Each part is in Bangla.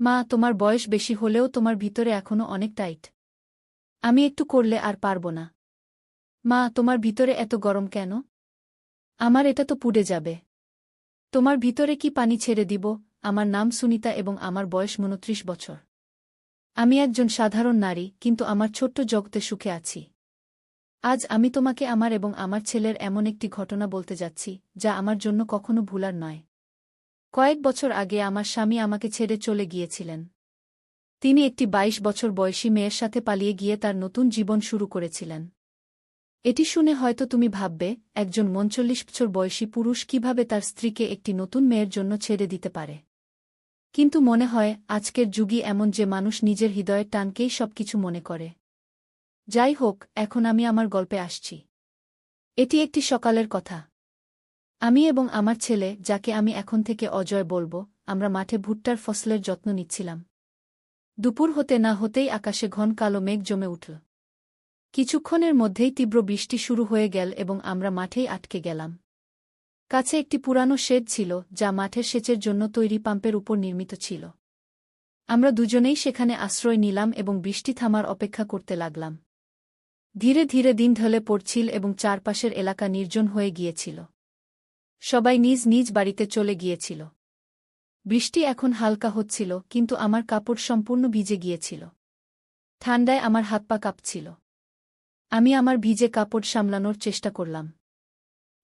মা, তোমার বয়স বেশি হলেও তোমার ভিতরে এখনো অনেক টাইট। আমি একটু করলে আর পারব না। মা, তোমার ভিতরে এত গরম কেন? আমার এটা তো পুড়ে যাবে। তোমার ভিতরে কি পানি ছেড়ে দিব? আমার নাম সুনিতা এবং আমার বয়স ২৯ বছর। আমি একজন সাধারণ নারী, কিন্তু আমার ছোট্ট জগতে সুখে আছি। আজ আমি তোমাকে আমার এবং আমার ছেলের এমন একটি ঘটনা বলতে যাচ্ছি, যা আমার জন্য কখনো ভুলার নয়। কয়েক বছর আগে আমার স্বামী আমাকে ছেড়ে চলে গিয়েছিলেন। তিনি একটি ২২ বছর বয়সী মেয়ের সাথে পালিয়ে গিয়ে তার নতুন জীবন শুরু করেছিলেন। এটি শুনে হয়তো তুমি ভাববে, একজন ৩৯ বছর বয়সী পুরুষ কিভাবে তার স্ত্রীকে একটি নতুন মেয়ের জন্য ছেড়ে দিতে পারে। কিন্তু মনে হয়, আজকের যুগই এমন যে মানুষ নিজের হৃদয়ের টানকেই সবকিছু মনে করে। যাই হোক, এখন আমি আমার গল্পে আসছি। এটি একটি সকালের কথা। আমি এবং আমার ছেলে, যাকে আমি এখন থেকে অজয় বলবো, আমরা মাঠে ভুট্টার ফসলের যত্ন নিচ্ছিলাম। দুপুর হতে না হতেই আকাশে ঘন কালো মেঘ জমে উঠল। কিছুক্ষণের মধ্যেই তীব্র বৃষ্টি শুরু হয়ে গেল এবং আমরা মাঠেই আটকে গেলাম। কাছে একটি পুরানো শেড ছিল, যা মাঠের সেচের জন্য তৈরি পাম্পের উপর নির্মিত ছিল। আমরা দুজনেই সেখানে আশ্রয় নিলাম এবং বৃষ্টি থামার অপেক্ষা করতে লাগলাম। ধীরে ধীরে দিন ঢলে পড়ছিল এবং চারপাশের এলাকা নির্জন হয়ে গিয়েছিল। সবাই নিজ নিজ বাড়িতে চলে গিয়েছিল। বৃষ্টি এখন হালকা হচ্ছিল, কিন্তু আমার কাপড় সম্পূর্ণ ভিজে গিয়েছিল। ঠান্ডায় আমার হাত পা কাঁপছিল। আমি আমার ভিজে কাপড় সামলানোর চেষ্টা করলাম।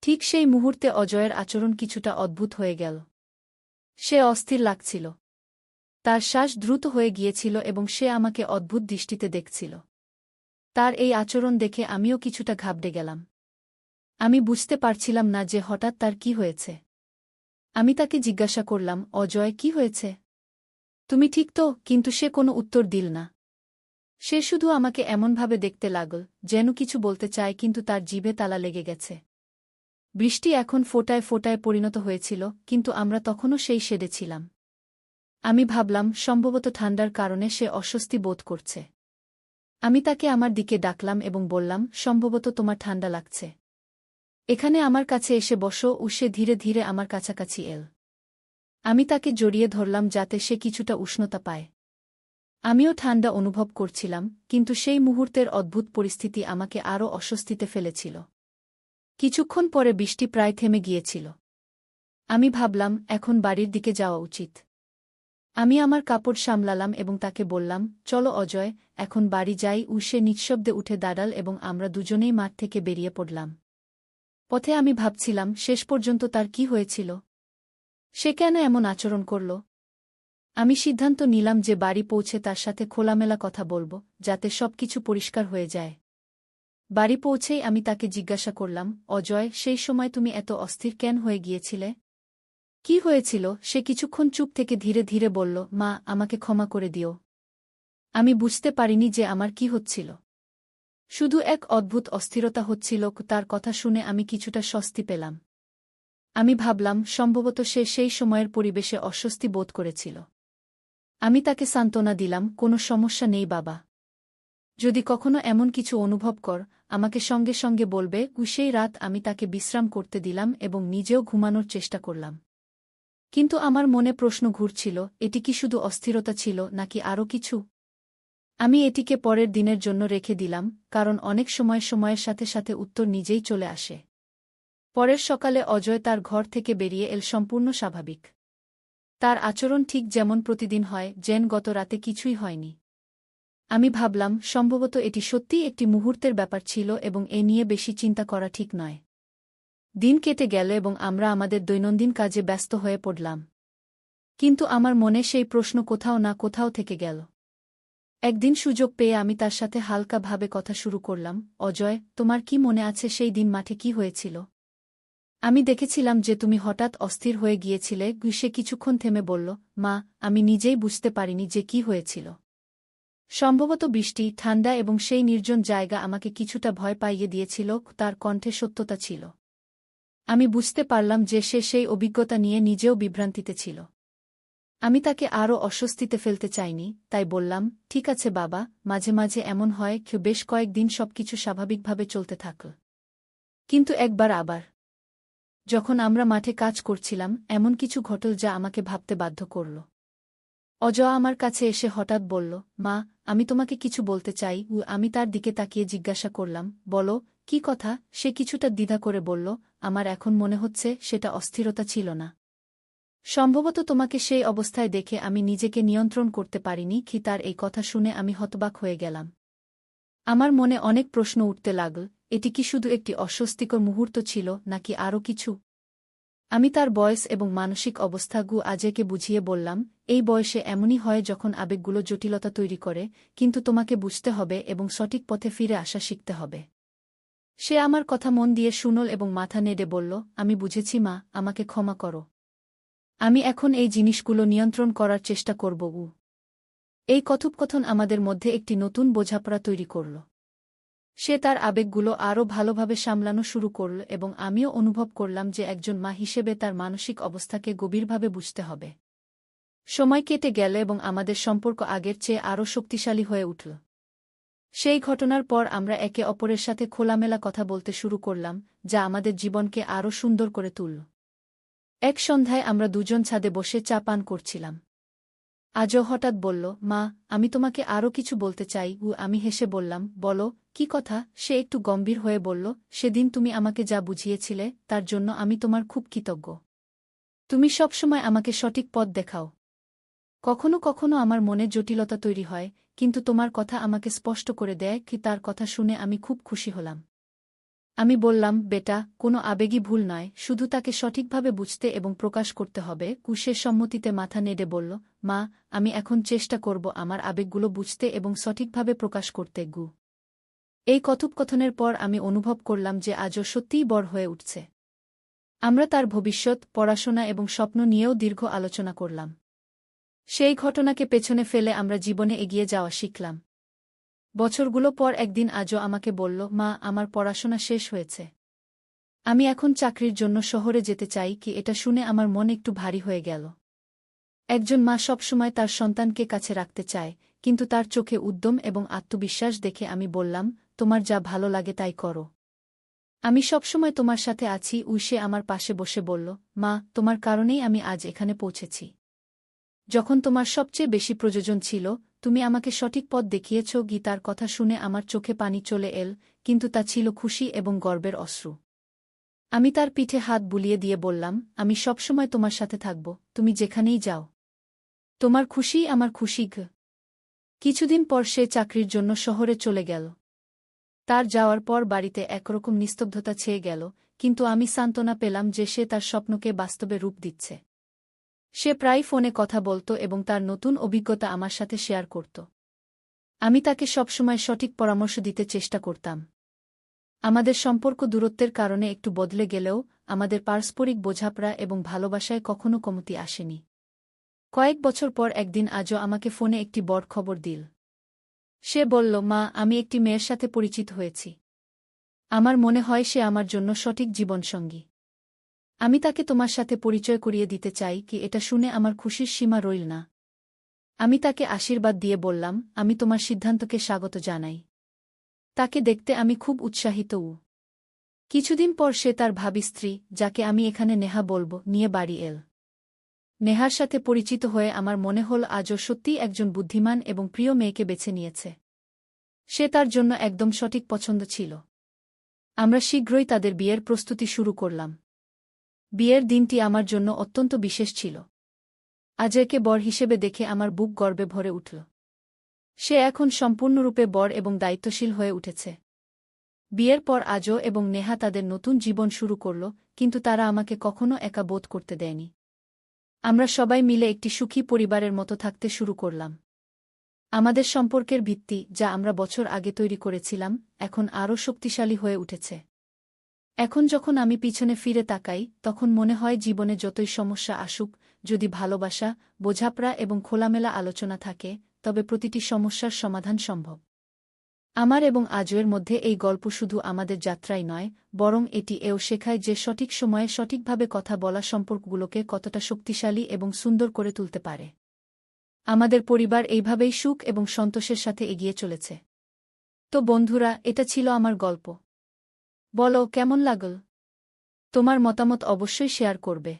ঠিক সেই মুহূর্তে অজয়ের আচরণ কিছুটা অদ্ভুত হয়ে গেল। সে অস্থির লাগছিল। তার শ্বাস দ্রুত হয়ে গিয়েছিল এবং সে আমাকে অদ্ভুত দৃষ্টিতে দেখছিল। তার এই আচরণ দেখে আমিও কিছুটা ঘাবড়ে গেলাম। আমি বুঝতে পারছিলাম না যে হঠাৎ তার কি হয়েছে। আমি তাকে জিজ্ঞাসা করলাম, অজয়, কি হয়েছে? তুমি ঠিক তো? কিন্তু সে কোনো উত্তর দিল না। সে শুধু আমাকে এমনভাবে দেখতে লাগল, যেন কিছু বলতে চায় কিন্তু তার জিভে তালা লেগে গেছে। বৃষ্টি এখন ফোঁটায় ফোঁটায় পরিণত হয়েছিল, কিন্তু আমরা তখনও সেই শেডে ছিলাম। আমি ভাবলাম, সম্ভবত ঠান্ডার কারণে সে অস্বস্তি বোধ করছে। আমি তাকে আমার দিকে ডাকলাম এবং বললাম, সম্ভবত তোমার ঠান্ডা লাগছে। এখানে আমার কাছে এসে বসো। সে ধীরে ধীরে আমার কাছাকাছি এল। আমি তাকে জড়িয়ে ধরলাম যাতে সে কিছুটা উষ্ণতা পায়। আমিও ঠান্ডা অনুভব করছিলাম, কিন্তু সেই মুহূর্তের অদ্ভুত পরিস্থিতি আমাকে আরও অস্বস্তিতে ফেলেছিল। কিছুক্ষণ পরে বৃষ্টি প্রায় থেমে গিয়েছিল। আমি ভাবলাম, এখন বাড়ির দিকে যাওয়া উচিত। আমি আমার কাপড় সামলালাম এবং তাকে বললাম, চলো অজয়, এখন বাড়ি যাই। সে নিঃশব্দে উঠে দাঁড়াল এবং আমরা দুজনেই মাঠ থেকে বেরিয়ে পড়লাম। পথে আমি ভাবছিলাম, শেষ পর্যন্ত তার কি হয়েছিল? সে কেন এমন আচরণ করল? আমি সিদ্ধান্ত নিলাম যে বাড়ি পৌঁছে তার সাথে খোলামেলা কথা বলব, যাতে সবকিছু পরিষ্কার হয়ে যায়। বাড়ি পৌঁছেই আমি তাকে জিজ্ঞাসা করলাম, অজয়, সেই সময় তুমি এত অস্থির কেন হয়ে গিয়েছিলে? কি হয়েছিল? সে কিছুক্ষণ চুপ থেকে ধীরে ধীরে বলল, মা, আমাকে ক্ষমা করে দিও। আমি বুঝতে পারিনি যে আমার কি হচ্ছিল। শুধু এক অদ্ভুত অস্থিরতা হচ্ছিল। তার কথা শুনে আমি কিছুটা স্বস্তি পেলাম। আমি ভাবলাম, সম্ভবত সে সেই সময়ের পরিবেশে অস্বস্তি বোধ করেছিল। আমি তাকে সান্ত্বনা দিলাম, কোনো সমস্যা নেই বাবা। যদি কখনো এমন কিছু অনুভব কর, আমাকে সঙ্গে সঙ্গে বলবে। সেই রাত আমি তাকে বিশ্রাম করতে দিলাম এবং নিজেও ঘুমানোর চেষ্টা করলাম। কিন্তু আমার মনে প্রশ্ন ঘুরছিল, এটি কি শুধু অস্থিরতা ছিল নাকি আরও কিছু? আমি এটিকে পরের দিনের জন্য রেখে দিলাম, কারণ অনেক সময় সময়ের সাথে সাথে উত্তর নিজেই চলে আসে। পরের সকালে অজয় তার ঘর থেকে বেরিয়ে এল সম্পূর্ণ স্বাভাবিক। তার আচরণ ঠিক যেমন প্রতিদিন হয়, যেন গত রাতে কিছুই হয়নি। আমি ভাবলাম, সম্ভবত এটি সত্যিই একটি মুহূর্তের ব্যাপার ছিল এবং এ নিয়ে বেশি চিন্তা করা ঠিক নয়। দিন কেটে গেল এবং আমরা আমাদের দৈনন্দিন কাজে ব্যস্ত হয়ে পড়লাম। কিন্তু আমার মনে সেই প্রশ্ন কোথাও না কোথাও থেকে গেল। একদিন সুযোগ পেয়ে আমি তার সাথে হালকাভাবে কথা শুরু করলাম, অজয়, তোমার কি মনে আছে সেই দিন মাঠে কি হয়েছিল? আমি দেখেছিলাম যে তুমি হঠাৎ অস্থির হয়ে গিয়েছিলে। সে কিছুক্ষণ থেমে বলল, মা, আমি নিজেই বুঝতে পারিনি যে কি হয়েছিল। সম্ভবত বৃষ্টি, ঠান্ডা এবং সেই নির্জন জায়গা আমাকে কিছুটা ভয় পাইয়ে দিয়েছিল। তার কণ্ঠে সত্যতা ছিল। আমি বুঝতে পারলাম যে সে সেই অভিজ্ঞতা নিয়ে নিজেও বিভ্রান্তিতে ছিল। আমি তাকে আরও অস্বস্তিতে ফেলতে চাইনি, তাই বললাম, ঠিক আছে বাবা, মাঝে মাঝে এমন হয়। বেশ কয়েকদিন সবকিছু স্বাভাবিকভাবে চলতে থাকল। কিন্তু একবার আবার, যখন আমরা মাঠে কাজ করছিলাম, এমন কিছু ঘটল যা আমাকে ভাবতে বাধ্য করল। অজয় আমার কাছে এসে হঠাৎ বলল, মা, আমি তোমাকে কিছু বলতে চাই। আমি তার দিকে তাকিয়ে জিজ্ঞাসা করলাম, বলো, কি কথা? সে কিছুটা দ্বিধা করে বলল, আমার এখন মনে হচ্ছে সেটা অস্থিরতা ছিল না। সম্ভবত তোমাকে সেই অবস্থায় দেখে আমি নিজেকে নিয়ন্ত্রণ করতে পারিনি। কি তার এই কথা শুনে আমি হতবাক হয়ে গেলাম। আমার মনে অনেক প্রশ্ন উঠতে লাগল, এটি কি শুধু একটি অস্বস্তিকর মুহূর্ত ছিল নাকি আরও কিছু? আমি তার বয়স এবং মানসিক অবস্থাগু আজকে বুঝিয়ে বললাম, এই বয়সে এমনই হয় যখন আবেগগুলো জটিলতা তৈরি করে, কিন্তু তোমাকে বুঝতে হবে এবং সঠিক পথে ফিরে আসা শিখতে হবে। সে আমার কথা মন দিয়ে শুনল এবং মাথা নেড়ে বলল, আমি বুঝেছি মা, আমাকে ক্ষমা করো। আমি এখন এই জিনিসগুলো নিয়ন্ত্রণ করার চেষ্টা করব। এই কথোপকথন আমাদের মধ্যে একটি নতুন বোঝাপড়া তৈরি করল। সে তার আবেগগুলো আরও ভালোভাবে সামলানো শুরু করল এবং আমিও অনুভব করলাম যে একজন মা হিসেবে তার মানসিক অবস্থাকে গভীরভাবে বুঝতে হবে। সময় কেটে গেল এবং আমাদের সম্পর্ক আগের চেয়ে আরও শক্তিশালী হয়ে উঠল। সেই ঘটনার পর আমরা একে অপরের সাথে খোলামেলা কথা বলতে শুরু করলাম, যা আমাদের জীবনকে আরও সুন্দর করে তুলল। এক সন্ধ্যায় আমরা দুজন ছাদে বসে চা পান করছিলাম। আজও হঠাৎ বলল, মা, আমি তোমাকে আরও কিছু বলতে চাই। আমি হেসে বললাম, বলো, কি কথা? সে একটু গম্ভীর হয়ে বলল, সেদিন তুমি আমাকে যা বুঝিয়েছিলে তার জন্য আমি তোমার খুব কৃতজ্ঞ। তুমি সবসময় আমাকে সঠিক পথ দেখাও। কখনো কখনো আমার মনে জটিলতা তৈরি হয়, কিন্তু তোমার কথা আমাকে স্পষ্ট করে দেয়। কি তার কথা শুনে আমি খুব খুশি হলাম। আমি বললাম, বেটা, কোনো আবেগই ভুল নয়, শুধু তাকে সঠিকভাবে বুঝতে এবং প্রকাশ করতে হবে। কুশের সম্মতিতে মাথা নেড়ে বলল, মা, আমি এখন চেষ্টা করব আমার আবেগগুলো বুঝতে এবং সঠিকভাবে প্রকাশ করতে। এই কথোপকথনের পর আমি অনুভব করলাম যে আজও সত্যিই বড় হয়ে উঠছে। আমরা তার ভবিষ্যৎ, পড়াশোনা এবং স্বপ্ন নিয়েও দীর্ঘ আলোচনা করলাম। সেই ঘটনাকে পেছনে ফেলে আমরা জীবনে এগিয়ে যাওয়া শিখলাম। বছরগুলো পর একদিন আজও আমাকে বলল, মা, আমার পড়াশোনা শেষ হয়েছে। আমি এখন চাকরির জন্য শহরে যেতে চাই। কি এটা শুনে আমার মন একটু ভারী হয়ে গেল। একজন মা সবসময় তার সন্তানকে কাছে রাখতে চায়, কিন্তু তার চোখে উদ্যম এবং আত্মবিশ্বাস দেখে আমি বললাম, তোমার যা ভালো লাগে তাই করো। আমি সবসময় তোমার সাথে আছি। সে আমার পাশে বসে বলল, মা, তোমার কারণেই আমি আজ এখানে পৌঁছেছি। যখন তোমার সবচেয়ে বেশি প্রয়োজন ছিল, তুমি আমাকে সঠিক পথ দেখিয়েছ। গীতার কথা শুনে আমার চোখে পানি চলে এল, কিন্তু তা ছিল খুশি এবং গর্বের অশ্রু। আমি তার পিঠে হাত বুলিয়ে দিয়ে বললাম, আমি সবসময় তোমার সাথে থাকব, তুমি যেখানেই যাও। তোমার খুশিই আমার খুশি। কিছুদিন পর সে চাকরির জন্য শহরে চলে গেল। তার যাওয়ার পর বাড়িতে একরকম নিস্তব্ধতা ছেয়ে গেল, কিন্তু আমি সান্ত্বনা পেলাম যে সে তার স্বপ্নকে বাস্তবে রূপ দিচ্ছে। সে প্রায় ফোনে কথা বলত এবং তার নতুন অভিজ্ঞতা আমার সাথে শেয়ার করত। আমি তাকে সবসময় সঠিক পরামর্শ দিতে চেষ্টা করতাম। আমাদের সম্পর্ক দূরত্বের কারণে একটু বদলে গেলেও আমাদের পারস্পরিক বোঝাপড়া এবং ভালোবাসায় কখনো কমতি আসেনি। কয়েক বছর পর একদিন আজও আমাকে ফোনে একটি বড় খবর দিল। সে বলল, মা, আমি একটি মেয়ের সাথে পরিচিত হয়েছি। আমার মনে হয় সে আমার জন্য সঠিক জীবনসঙ্গী। আমি তাকে তোমার সাথে পরিচয় করিয়ে দিতে চাই। কি এটা শুনে আমার খুশির সীমা রইল না। আমি তাকে আশীর্বাদ দিয়ে বললাম, আমি তোমার সিদ্ধান্তকে স্বাগত জানাই। তাকে দেখতে আমি খুব উৎসাহিত। কিছুদিন পর সে তার ভাবী স্ত্রী, যাকে আমি এখানে নেহা বলব, নিয়ে বাড়ি এল। নেহার সাথে পরিচিত হয়ে আমার মনে হল আজও সত্যিই একজন বুদ্ধিমান এবং প্রিয় মেয়েকে বেছে নিয়েছে। সে তার জন্য একদম সঠিক পছন্দ ছিল। আমরা শীঘ্রই তাদের বিয়ের প্রস্তুতি শুরু করলাম। বিয়ের দিনটি আমার জন্য অত্যন্ত বিশেষ ছিল। আজকে বর হিসেবে দেখে আমার বুক গর্বে ভরে উঠল। সে এখন সম্পূর্ণরূপে বর এবং দায়িত্বশীল হয়ে উঠেছে। বিয়ের পর আজও এবং নেহা তাদের নতুন জীবন শুরু করল, কিন্তু তারা আমাকে কখনো একা বোধ করতে দেয়নি। আমরা সবাই মিলে একটি সুখী পরিবারের মতো থাকতে শুরু করলাম। আমাদের সম্পর্কের ভিত্তি, যা আমরা বছর আগে তৈরি করেছিলাম, এখন আরও শক্তিশালী হয়ে উঠেছে। এখন যখন আমি পিছনে ফিরে তাকাই, তখন মনে হয় জীবনে যতই সমস্যা আসুক, যদি ভালোবাসা, বোঝাপড়া এবং খোলামেলা আলোচনা থাকে, তবে প্রতিটি সমস্যার সমাধান সম্ভব। আমার এবং আজয়ের মধ্যে এই গল্প শুধু আমাদের যাত্রাই নয়, বরং এটি এও শেখায় যে সঠিক সময়ে সঠিকভাবে কথা বলা সম্পর্কগুলোকে কতটা শক্তিশালী এবং সুন্দর করে তুলতে পারে। আমাদের পরিবার এইভাবেই সুখ এবং সন্তোষের সাথে এগিয়ে চলেছে। তো বন্ধুরা, এটা ছিল আমার গল্প। বলো, কেমন লাগল? তোমার মতামত অবশ্যই শেয়ার করবে।